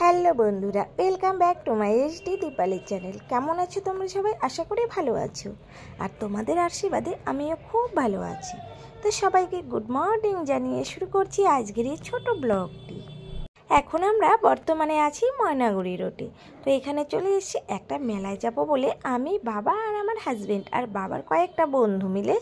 Hello বন্ধুরা, welcome back to my HD Dipali channel. কেমন আছো তোমরা সবাই? আশা করি ভালো আছো, আর তোমাদের আশীর্বাদে আমিও খুব ভালো আছি। তো সবাইকে গুড মর্নিং জানিয়ে শুরু করছি আজকের এই ছোটো ব্লগটি। এখন আমরা বর্তমানে আছি ময়নাগুড়ি রোডে। তো এখানে চলে এসেছি একটা মেলায় যাব বলে, আমি, বাবা আর আমার হাজব্যান্ড আর বাবার কয়েকটা বন্ধু মিলে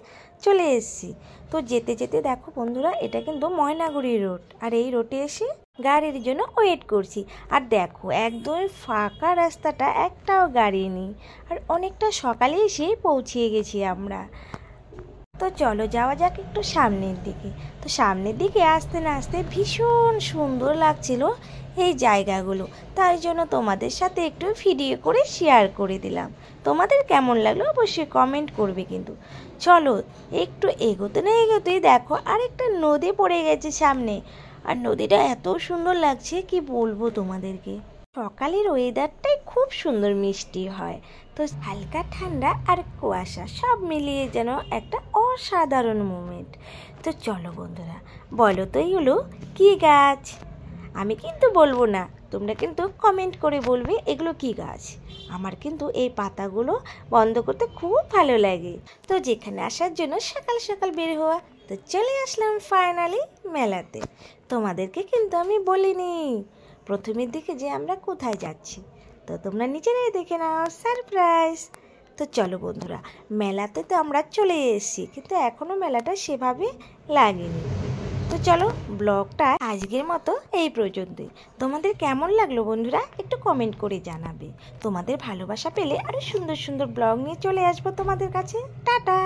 চলে এসেছি। তো যেতে যেতে দেখো বন্ধুরা, এটা কিন্তু ময়নাগুড়ি রোড, আর এই রোডে এসে গাড়ির জন্য ওয়েট করছি। আর দেখো একদমই ফাঁকা রাস্তাটা, একটাও গাড়ি নেই, আর অনেকটা সকালে এসে পৌঁছিয়ে গেছি আমরা। তো চলো যাওয়া যাক একটু সামনের দিকে। তো সামনের দিকে আসতে না আসতে ভীষণ সুন্দর লাগছিল এই জায়গাগুলো, তাই জন্য তোমাদের সাথে একটু ভিডিও করে শেয়ার করে দিলাম। তোমাদের কেমন লাগলো অবশ্যই কমেন্ট করবে কিন্তু। চলো একটু এগোতে না এগোতেই দেখো আরেকটা নদী পড়ে গেছে সামনে, আর নদীটা এত সুন্দর লাগছে কি বলবো তোমাদেরকে। সকালের ওয়েদারটাই খুব সুন্দর মিষ্টি হয়, তো হালকা ঠান্ডা আর কুয়াশা সব মিলিয়ে যেন একটা অসাধারণ মোমেন্ট। তো চলো বন্ধুরা, বলো তো এগুলো কী গাছ? আমি কিন্তু বলবো না, তোমরা কিন্তু কমেন্ট করে বলবে এগুলো কী গাছ। আমার কিন্তু এই পাতাগুলো বন্ধ করতে খুব ভালো লাগে। তো যেখানে আসার জন্য সকাল সকাল বের হওয়া, তো চলে আসলাম ফাইনালি মেলাতে। তোমাদেরকে কিন্তু আমি বলিনি প্রথমের দিকে যে আমরা কোথায় যাচ্ছি, তো তোমরা নিজেরাই দেখে নাও, সারপ্রাইজ। তো চলো বন্ধুরা, মেলাতে তো আমরা চলে এসেছি, কিন্তু এখনও মেলাটা সেভাবে লাগেনি। তো চলো ব্লগটা আজকের মতো এই পর্যন্তই। তোমাদের কেমন লাগলো বন্ধুরা একটু কমেন্ট করে জানাবে। তোমাদের ভালোবাসা পেলে আরও সুন্দর সুন্দর ব্লগ নিয়ে চলে আসবো তোমাদের কাছে। টাটা।